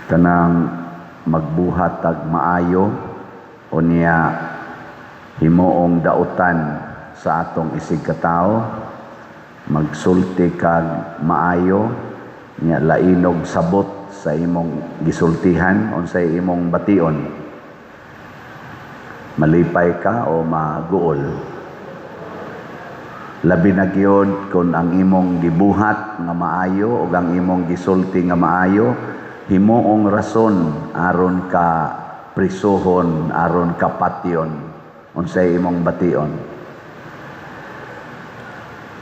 kanang magbuhat tag maayo o niya himuong dautan sa atong isig katao, magsulti kag maayo niya lainog sabot sa imong gisultihan unsay imong bation, malipay ka o maguol. Labi na gyud kung ang imong gibuhat nga maayo o ang imong gisulti nga maayo himuong rason aron ka prisohon, aron ka patyon unsay imong bation,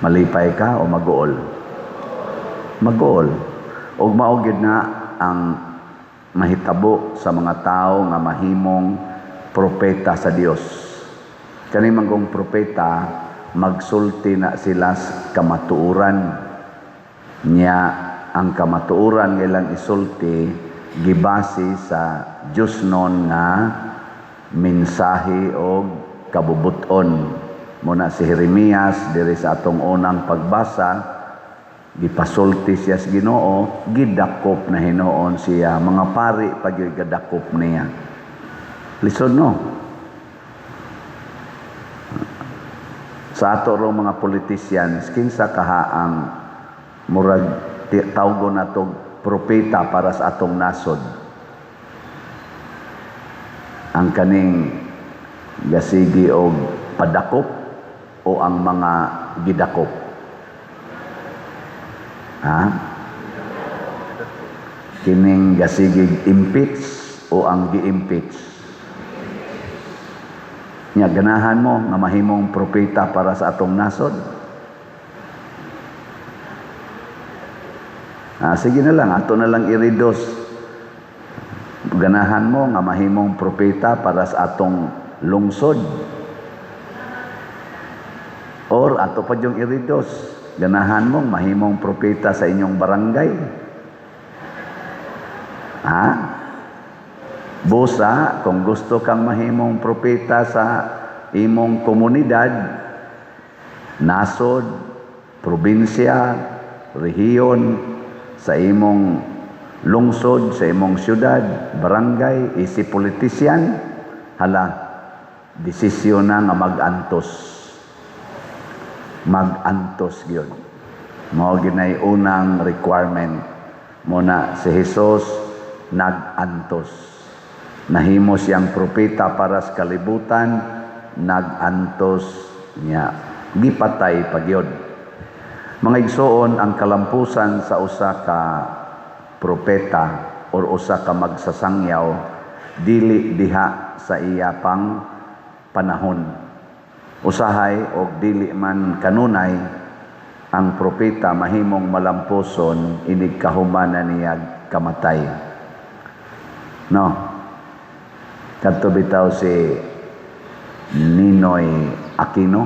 malipay ka o maguol. Maguol. Og mao gyud na ang mahitabo sa mga tao nga mahimong propeta sa Dios. Kani manggong propeta magsulti na sila sa kamatuoran niya. Ang kamatuoran ilang isulti gibase sa Dios non nga mensahe o kabubuton. Muna si Jeremias diri sa atong unang pagbasa, gipasulti siya sa Ginoo, gidakop na hinuon siya, mga pari pag gadakop niya. Lisod no? Sa ato ro mga politicians, kinsa kahaang murag tawgon natong propeta para sa atong nasod. Ang kaning gasigi og padakop o ang mga gidakop? Ha? Kining gasigig impeach o ang gi-impeach? Nya ganahan mo nga mahimong propeta para sa atong nasod? Sige na lang, ato na lang iridos. Ganahan mo nga mahimong propeta para sa atong lungsod? Or ato pa yung iridos, ganahan mong mahimong propeta sa inyong barangay? Ha? Busa, kung gusto kang mahimong propeta sa imong komunidad, nasod, probinsya, rehiyon, sa imong lungsod, sa imong syudad, barangay, isip politisyan, hala, desisyon na nga mag-antos. Mag-antos yun. Mao ginay unang requirement. Muna si Jesus nag-antos. Nahimo siyang propeta para sa kalibutan, nag-antos niya. Gipatay pagyod. Mga igsoon, ang kalampusan sa usa ka propeta o usa ka magsasangyaw dili diha sa iya pang panahon. Usahay o dili man kanunay ang propeta mahimong malampuson inig kahumanan niya kamatay. No. Kadto bitaw si Ninoy Aquino,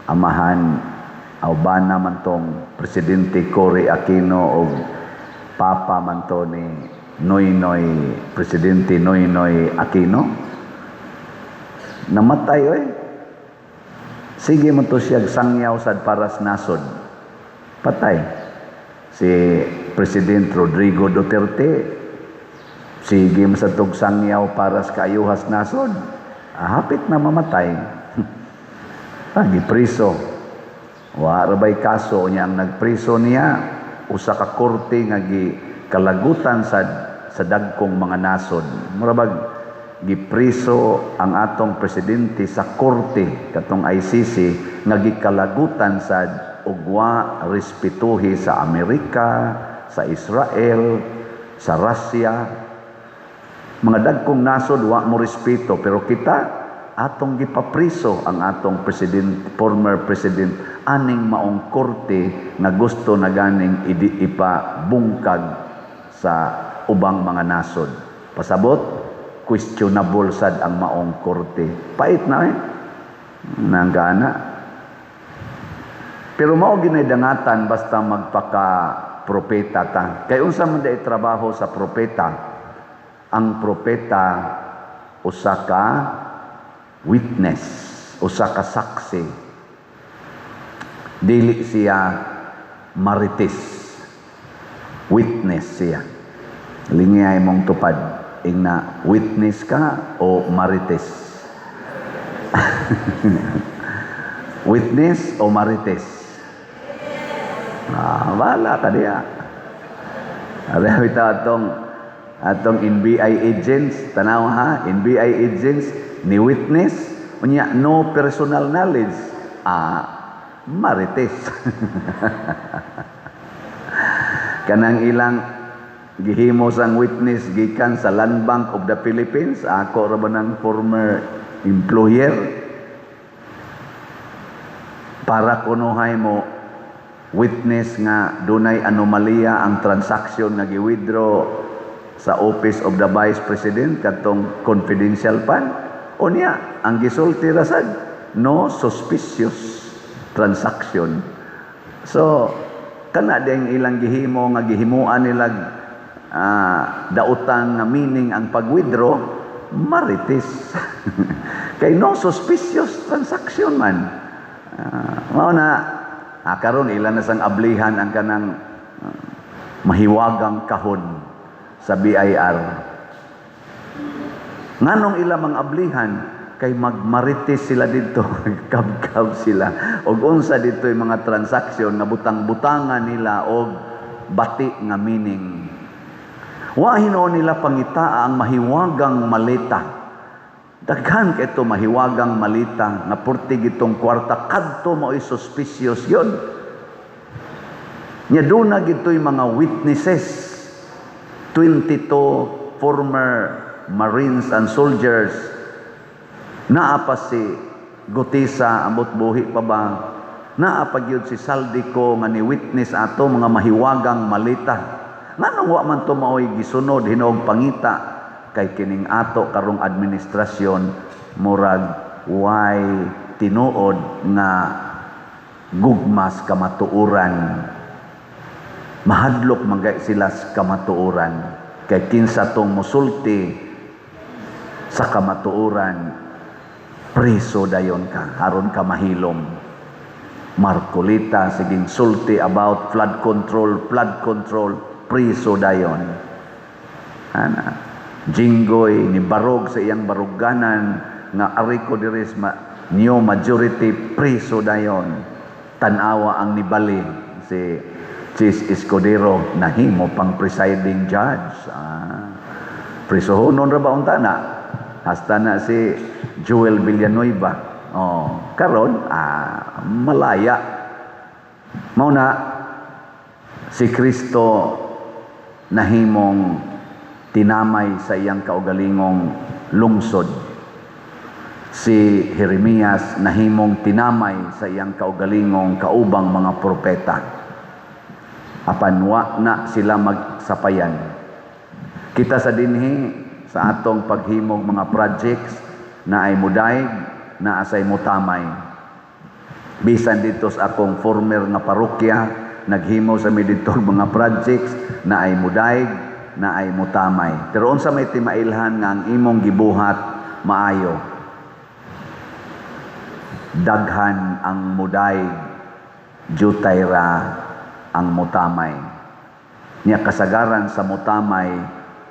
amahan Albana man tong Presidente Cory Aquino o Papa man to ni Noynoy, Presidente Noynoy Aquino. Namatay oy. Sige mo to siya sangyaw sad para sa nasod. Patay. Si President Rodrigo Duterte, sige mo sa tog sangyaw para sa kaayuhas nasod. Hapit na mamatay. Gipriso. Warabay kaso niya ang nagpriso niya usa ka korte nga kalagutan sa dagkong mga nasod. Murabag gipriso ang atong presidente sa korte katong ICC nga gikalagutan sa ugwa respetuhi sa Amerika, sa Israel, sa Russia. Mga dagkong nasod wa mo respeto, pero kita atong gipapriso ang atong former president aning maong korte nga gusto na ganing ipabungkag sa ubang mga nasod. Pasabot, questionable sad ang maong korte. Pait na nanggana. Pero mao ginadangatan basta magpaka-propeta ta. Kay unsa man day trabaho sa propeta? Ang propeta usa ka witness, usa ka saksi. Dili siya marites. Witness siya. Lingay mong tupad, na witness ka o marites? Witness o marites? Wala ka diya. Ari ito atong NBI agents, tanaw ha, NBI agents, ni witness, unya no personal knowledge, marites. Kanang ilang gihimo sang witness gikan sa Land Bank of the Philippines, ako ra ba ng former employer, para kunuhay mo witness nga dunay anomalya ang transaksyon nga gi-withdraw sa Office of the Vice President katong confidential fund. Unya, ang gisulti rasad, no suspicious transaction. So, kana ding ilang gihimo nga gihimuan nila daotang nga meaning ang pag-withdraw, marites. Kay no suspicious transaction man. Mao na, karon ilan na sang ablihan ang kanang mahiwagang kahon sa BIR. Nganong ila mang ablihan, kay magmarites sila dito, kabkab sila. Og unsa dito yung mga transaksyon na butang-butangan nila og bati nga meaning. Wa hinuon nila pangitaa ang mahiwagang malita. Daghan kay ito mahiwagang malita nga purti gitong kwarta kadto mo suspicious yon. Nya duna gito'y mga witnesses, 22 former Marines and soldiers. Naa pa si Gutisa, ambot buhi pa ba? Naa pa gyud si Saldico nga ni witness ato mga mahiwagang malita. Nganong wa man to maoy gisunod hinog pangita kay kining ato karong administrasyon murag way tinuod nga gugmas kamatuoran. Mahadlok magay sila sa kamatuoran kay kinsa tong musulti sa kamatuoran, preso dayon ka, haron ka mahilom. Marcolita, siging sulti about flood control, preso dayon. Ana, Jinggoy, ni barog sa iyang baruganan, nga ariko diris new majority, preso dayon. Tanawa ang nibali, si Chis Escudero, nahimo pang presiding judge. Presohonon ra ba unta na? Hasta na si Joel Villanueva. Karon malaya. Mao na si Kristo nahimong tinamay sa iyang kaugalingong lungsod. Si Jeremias nahimong tinamay sa iyang kaugalingong kaubang mga propeta. Apan wa na sila magsapayan. Kita sa dinhi sa atong paghimog mga projects na ay mudaig, na asay mutamay. Bisan dito sa akong former nga parokya, naghimo sa meditor mga projects na ay mudaig, na ay mutamay. Pero unsa may timailhan nga ang imong gibuhat maayo. Daghan ang mudaig, jutay ra ang mutamay. Nya kasagaran sa mutamay,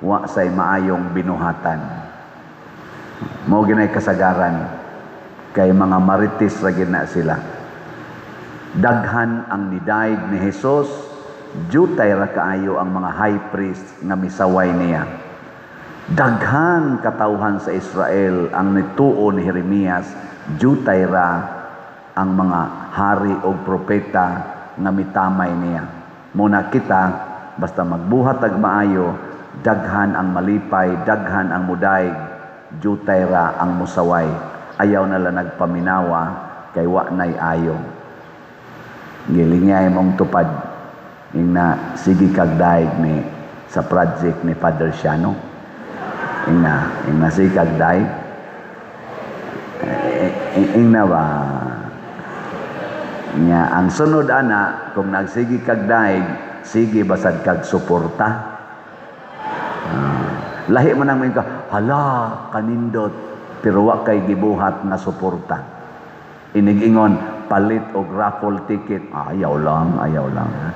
wa say maayong binuhatan. Mao ginay kasagaran kay mga marites ra gid na sila. Daghan ang nidaig ni Hesus, jutay ra kaayo ang mga high priest nga misaway niya. Daghan katawhan sa Israel ang nituo ni Jeremias, jutay ra ang mga hari o propeta nga mitamay niya. Muna kita basta magbuhat ag maayo, daghan ang malipay, daghan ang mudaig, jutay ra ang musaway. Ayaw nala nagpaminawa kay wa nay ayo. Gilingay mong tupad na sige kag daig ni sa project ni Father Siano. Ing sige kag daig. Na ba? Nya ang sunod ana kung nagsigi kag daig, sige basad kag suporta. Lahi man ang mga hala kanindot pero wa kay gibuhat na suporta. Inig-ingon palit og raffle ticket. Ayaw lang.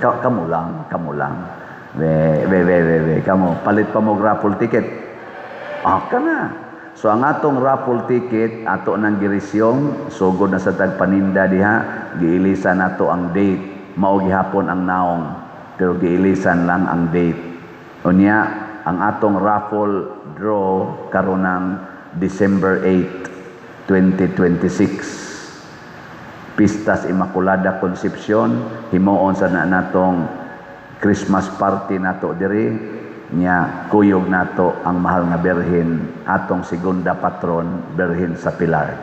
Kamu lang. We. kamo, palit pa mo raffle ticket. Ka na. So ang atong raffle ticket, ato nang girisyong, sugod na sa tagpaninda diha, giilisan nato ang date. Mao gihapon ang naong, pero giilisan lang ang date. Unya, ang atong raffle draw karon ng December 8, 2026. Pistas Immaculada Concepcion, himuon sa natong Christmas party nato diri, nya kuyog nato ang mahal nga berhen, atong segunda patron, berhen sa Pilar.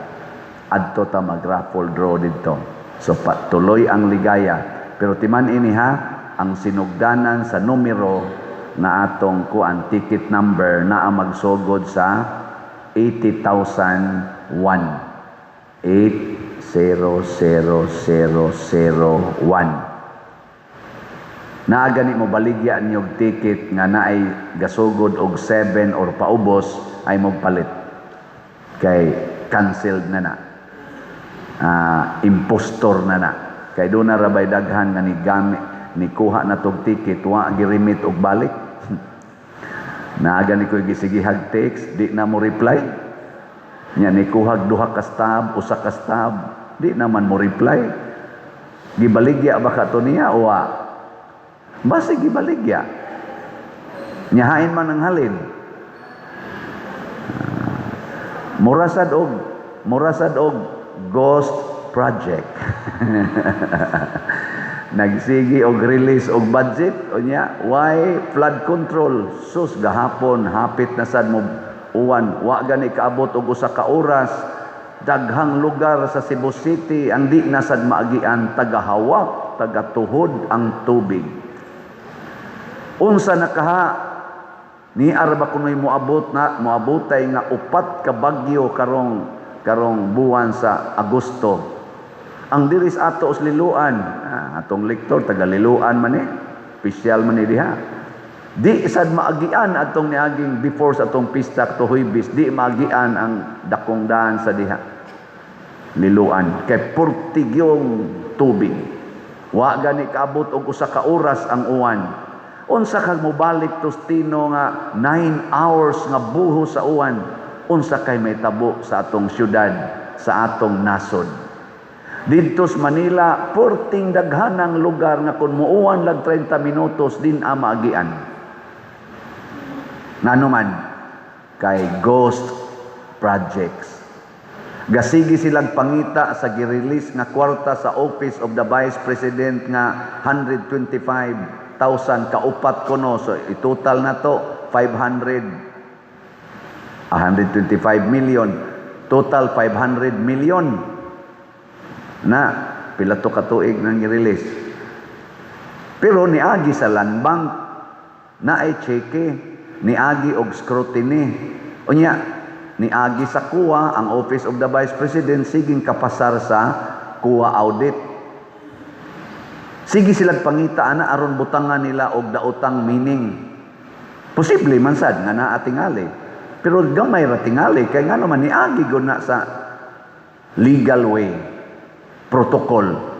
Adto ta mag-raffle draw dito. So tuloy ang ligaya. Pero timan ini ha, ang sinugdanan sa numero na atong kuan ticket number na ang magsugod sa 80,001. 80,001. Naa gani mo baligya niyog ticket nga naay gasugod og 7 or paubos ay mo palit. Kay canceled na na. Impostor na na. Kay doon na rabay daghan nga ni gamit ni kuha na tog ticket wa girimit og balik. Naa gani ko gisigihag text di na mo reply. Nya ni kuhag duha ka stab, usa ka stab, di naman mo reply. Gibaligya ba ka to niya o basi gibaligya. Nyahain man ang halin. Murasad og ghost project. Nagsigi og release og budget unya why flood control sus gahapon hapit na sad mo uwan, wa gani kaabot og usa ka oras, daghang lugar sa Cebu City ang di nasad maagian, tagahawak, tagatuhod ang tubig. Unsa nakaha ni arba kunoy moabotay nga 4 ka bagyo karong buwan sa Agosto. Ang diris ato os Liloan, atong lektor taga Liloan man official man diha. Di sad maagian atong niaging before sa atong pista to Huibis, di maagian ang dakong daan sa diha. Liloan kay purtigyong tubig. Wa gani kaabot og usa ka oras ang uwan. Unsa kag mobalik Tostino nga 9 hours nga buho sa uwan. Unsa kay may tabo sa atong syudad, sa atong nasod. Dito sa Manila, purting daghanang lugar nga kun muuwan lag 30 minutos din maagian. Nanuman kay ghost projects. Gasigi silang pangita sa girelease nga kwarta sa Office of the Vice President nga 125,000 kaupat kuno. So i-total na to 125 million. Total 500 million na pila to ka tuig nang i-release. Pero niagi sa Land Bank na ay cheque, niagi og scrutiny. Unya, niagi sa kuwa ang Office of the Vice President siging kapasar sa kuwa audit. Sige silang pangita ana aron butangan nila og daotang meaning. Posible man sad nga naa tingali. Pero gamay ra tingali kay ngano man niagi gud na sa legal way, protocol.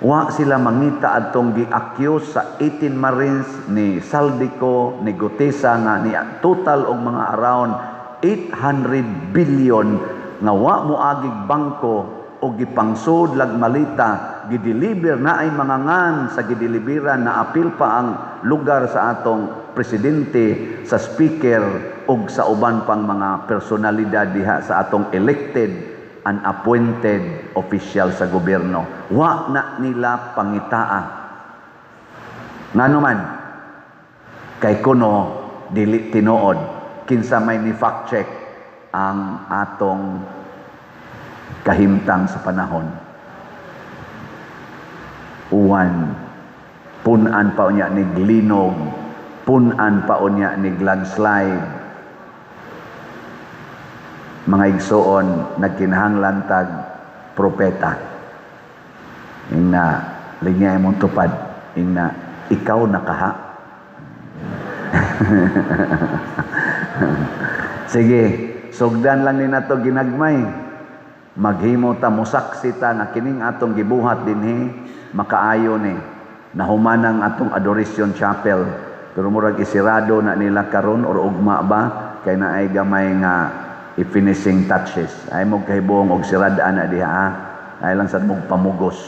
Wa sila mangita adtong gi-accuse sa 18 Marines ni Saldico, ni Gutesa nga ni total og mga around 800 billion nga wa moagig bangko o gipangsud lag malita, gideliver na ay mga ngan sa gideliveran na apil pa ang lugar sa atong presidente, sa speaker ug sa uban pang mga personalidad diha sa atong elected and appointed official sa gobyerno. Wa na nila pangitaa. Ngano man kay kuno dili tinuod kinsa may ni fact check ang atong kahimtang sa panahon. Uwan, punan pa unya ni glinog, punan pa unya ni landslide. Mga igsoon nagkinahanglan tag propeta. Ingna linya imong tupad, ingna ikaw nakaha. Sige, sugdan lang ni nato ginagmay. Maghimo ta mosaksi ta nga kining atong gibuhat dinhi makaayo ni nahumanang atong adoration chapel Pero murag isirado na nila karon or ugma ba kay na ay gamay nga i-finishing touches. Ay mo kahibong og siradaan na diha. Ay lang sad mog pamugos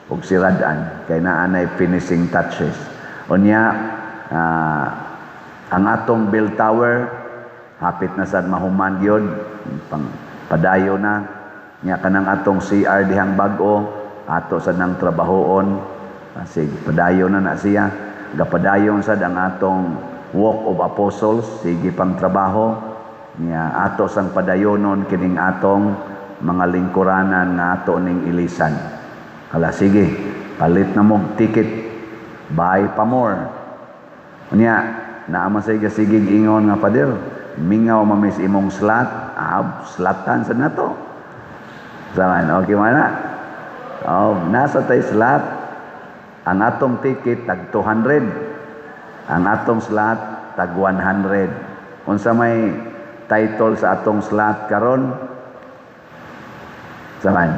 og siradaan kay naa nay finishing touches. Unya ang atong bell tower hapit na sad mahuman gyud pang padayo na nya kanang atong CR dihang bag-o ato sad nang trabahoon kasi padayo na siya gapadayon sad ang atong walk of apostles sige pang trabaho nya ato sang padayonon kining atong mga lingkuranan nga ato ning ilisan hala sige palit na mog ticket buy pa more nya naama sa sigig ingon nga pader mingaw mamis imong slot slotan sa nato zaman okay mana nasa tay slot ang atong ticket tag 200 ang atong slot tag 100 unsa may title sa atong slot karon zaman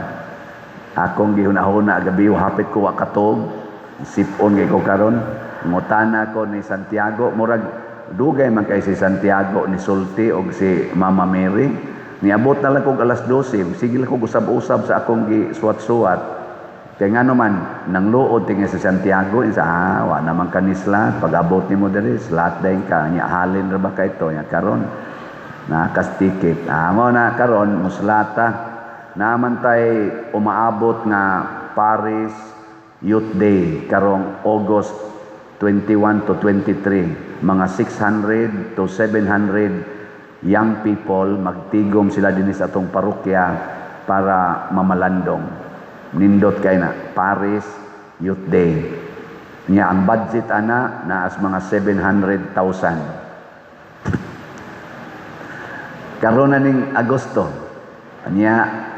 akong gihuna-huna gabi hapit ko wa katog sipon kay ko karon ngutana ko ni Santiago murag dugay man kay si Santiago ni Sulti og si Mama Mary niabot na lang kog alas 12 sige lang kog usab-usab sa akong gisuwat-suwat kay ngano man nang luod tingin si Santiago isa wa naman kanisla pag-abot nimo diri slot dayon ka nya halin ra ba kay to nya karon nakas ticket mo na karon muslata naman tay umaabot nga Paris Youth Day karong August 21 to 23 mga 600 to 700 young people magtigom sila dinhi sa atong parokya para mamalandong nindot kay na Paris Youth Day nya ang budget ana naas mga 700,000 karon na ning Agosto nya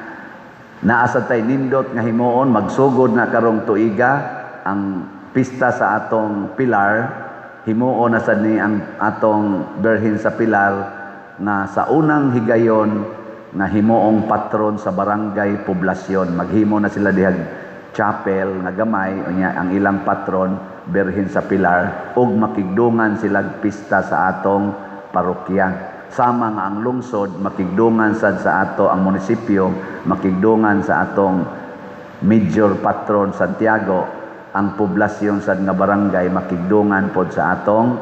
naasa tay nindot nga himuon magsugod na karong tuiga ang pista sa atong Pilar himuon na sad ni ang atong Birhen sa Pilar na sa unang higayon na himuong patron sa barangay poblasyon maghimo na sila dihag chapel nga gamay unya ang ilang patron Birhen sa Pilar ug makigdungan sila pista sa atong parokya sama nga ang lungsod makigdungan sad sa ato ang munisipyo makigdungan sa atong major patron Santiago ang poblasyon sad nga barangay makigdungan pod sa atong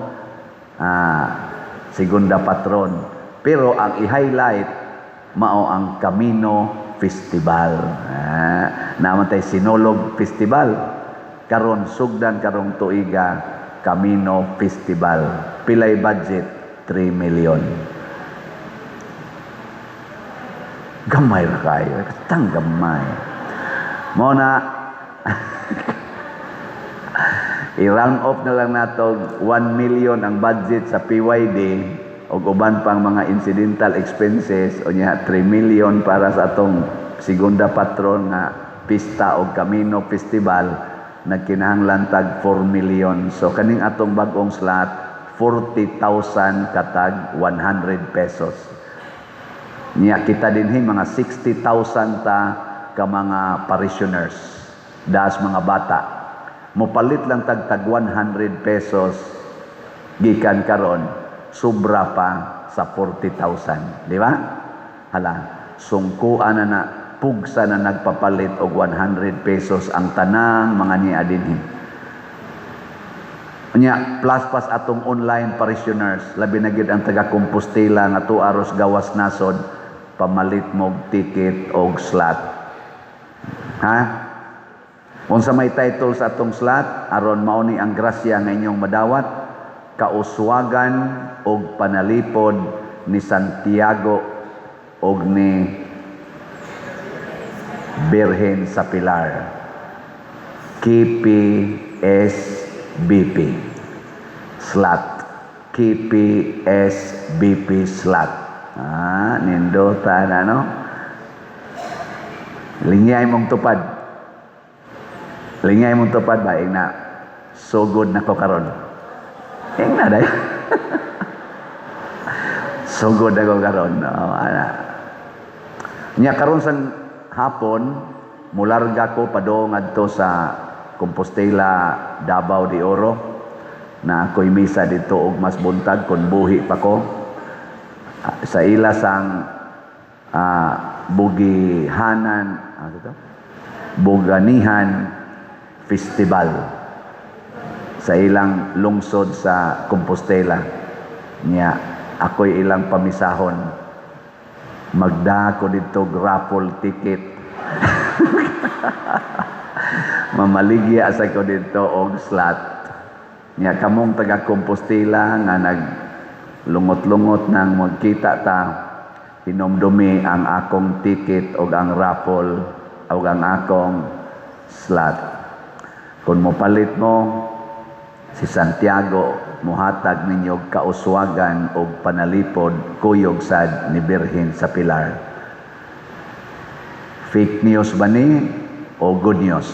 segunda patron pero ang i-highlight mao ang Camino Festival naman tay Sinolog Festival karon sugdan karong tuiga Camino Festival pilay budget 3 million gamay ra kayo katang gamay mo na i-round off na lang nato 1 million ang budget sa PYD o uban pang mga incidental expenses o niya 3 million para sa atong segunda patron nga pista o Camino Festival nagkinahanglan tag 4 million so kaning atong bag-ong slot 40,000 katag 100 pesos niya kita dinhi mga 60,000 ta ka mga parishioners das mga bata mopalit lang tag 100 pesos gikan karon sobra pa sa 40,000 di ba hala sungkuan na pugsa na nagpapalit og 100 pesos ang tanang mga niya dinhi nya plus pas atong online parishioners labi na gid ang taga Compostela nga tuaros gawas nasod pamalit mog ticket og slot ha unsa may title sa atong slot aron mao ni ang grasya nga inyong madawat kauswagan og panalipod ni Santiago og ni Birhen sa Pilar KPSBP slot KPSBP slot nindutan ano linyay mong tupad ba na so good na ko karon na day so good na ko karon nya karon sa hapon mularga ko padong adto sa Compostela Davao de Oro na ako'y misa dito og mas buntag kung buhi pa ko. Sa ila sang Bugihanan, ano to? Buganihan Festival sa ilang lungsod sa Compostela. Niya, ako'y ilang pamisahon. Magda ko dito raffle ticket. Mamaligya sa ko dito og slot. Niya, kamong taga Compostela nga lungot-lungot nang magkita ta, hinumdumi ang akong ticket o ang raffle o ang akong slot. Kung mopalit mo, si Santiago, muhatag ninyo kauswagan o panalipod kuyog sad ni Birhen sa Pilar. Fake news ba ni o good news?